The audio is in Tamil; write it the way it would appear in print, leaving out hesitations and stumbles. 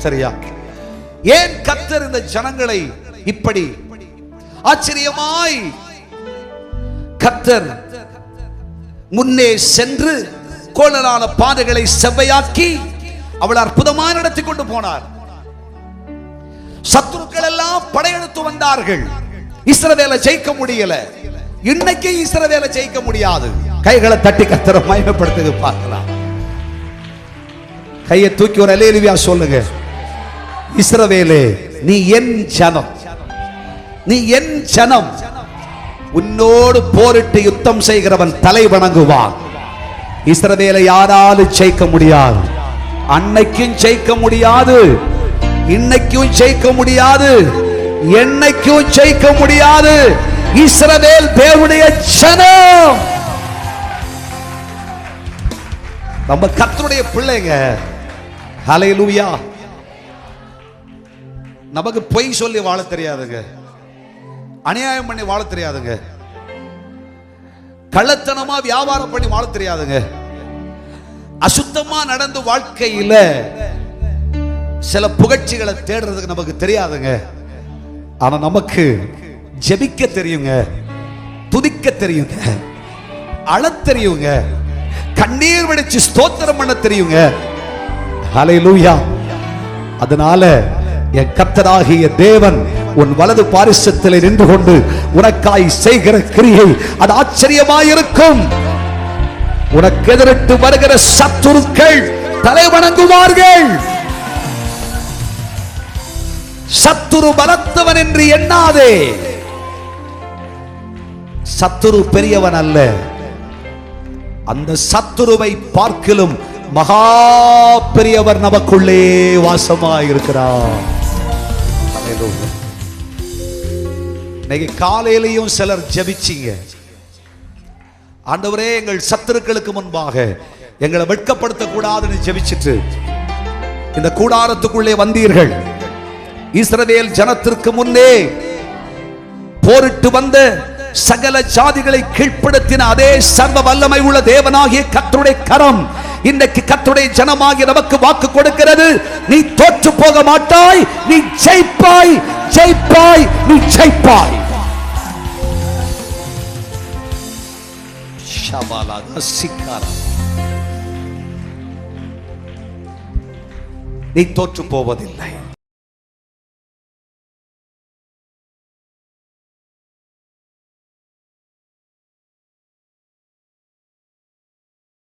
சரியா? ஏன் கர்த்தர் இந்த ஜனங்களை இப்படி ஆச்சரியமாய் கர்த்தர் முன்னே சென்று கோணலான பாதைகளை செவ்வையாக்கி அவள் அற்புதமாக நடத்தி கொண்டு போனார். சத்துருக்கள் எல்லாம் படையெடுத்து வந்தார்கள். இஸ்ரவேலை ஜெயிக்க முடியல. இன்னைக்கு இஸ்ரவேலை ஜெயிக்க முடியாது. கைகளை தட்டி கர்த்தரை மகிமைப்படுத்துங்க பார்க்கலாம். கையை தூக்கி ஒரு அல்லேலூயா சொல்லுங்க. இஸ்ரவேலே, நீ என் ஜனம், நீ என் ஜனம். உன்னோடு போரிட்டு யுத்தம் செய்கிறவன் தலை வணங்குவான். இஸ்ரவேலை யாராலும் ஜெயிக்க முடியாது. அன்னைக்கும் ஜெயிக்க முடியாது, இன்னைக்கும் ஜெயிக்க முடியாது, என்னைக்கும் ஜெயிக்க முடியாது. இஸ்ரவேல் தேவனுடைய ஜனம். நம்ம கர்த்தருடைய பிள்ளைங்க. ஹல்லேலூயா. நமக்கு பொய் சொல்லி வாழ தெரியாதுங்க, அநியாயம் பண்ணி வாழ தெரியாதுங்க, கள்ளத்தனமா வியாபாரம் பண்ணி வாழ தெரியாதுங்க, அசுத்தமா நடந்து வாழ்க்கையில சில புகழ்ச்சிகளை தேடுறதுக்கு நமக்கு தெரியாதுங்க. ஆனா நமக்கு ஜெபிக்க தெரியுங்க, துதிக்க தெரியுங்க, அழத் தெரியுங்க, கண்ணீர் வடிச்சு ஸ்தோத்திரம் பண்ண தெரியுங்க. ஹல்லேலூயா. அதனால என் கர்த்தராகிய தேவன் உன் வலது பாரிசத்தில் நின்று கொண்டு உனக்காய் செய்கிற கிரியை அது ஆச்சரியமாயிருக்கும். உனக்கு எதிரிட்டு வருகிற சத்துருக்கள் தலை வணங்குவார்கள். சத்துரு பலத்தவன் என்று எண்ணாதே. சத்துரு பெரியவன் அல்ல. அந்த சத்துருவை பார்க்கிலும் மகா பெரியவர் நமக்குள்ளே வாசமாயிருக்கிறார். இன்னைக்கு காலையிலையும் சிலர் ஜெபிச்சீங்க. ஆண்டவரே, எங்கள் சத்துருக்களுக்கு முன்பாக எங்களை வெட்கப்படுத்த கூடாதுன்னு ஜெபிச்சிட்டு இந்த கூடாரத்துக்குள்ளே வந்தீர்கள். இஸ்ரவேல் ஜனத்திற்கு முன்னே போரிட்டு வந்த சகல ஜாதிகளை கீழ்ப்படுத்தின அதே சர்வ வல்லமை உள்ள தேவனாகிய கர்த்தருடைய கரம் இன்றைக்கு கர்த்தருடைய ஜனமாகிய நமக்கு வாக்கு கொடுக்கிறது. நீ தோற்று போக மாட்டாய், நீ ஜெயிப்பாய், ஜெயிப்பாய், நீ ஜெயிப்பாய். நீ தோற்று போவதில்லை.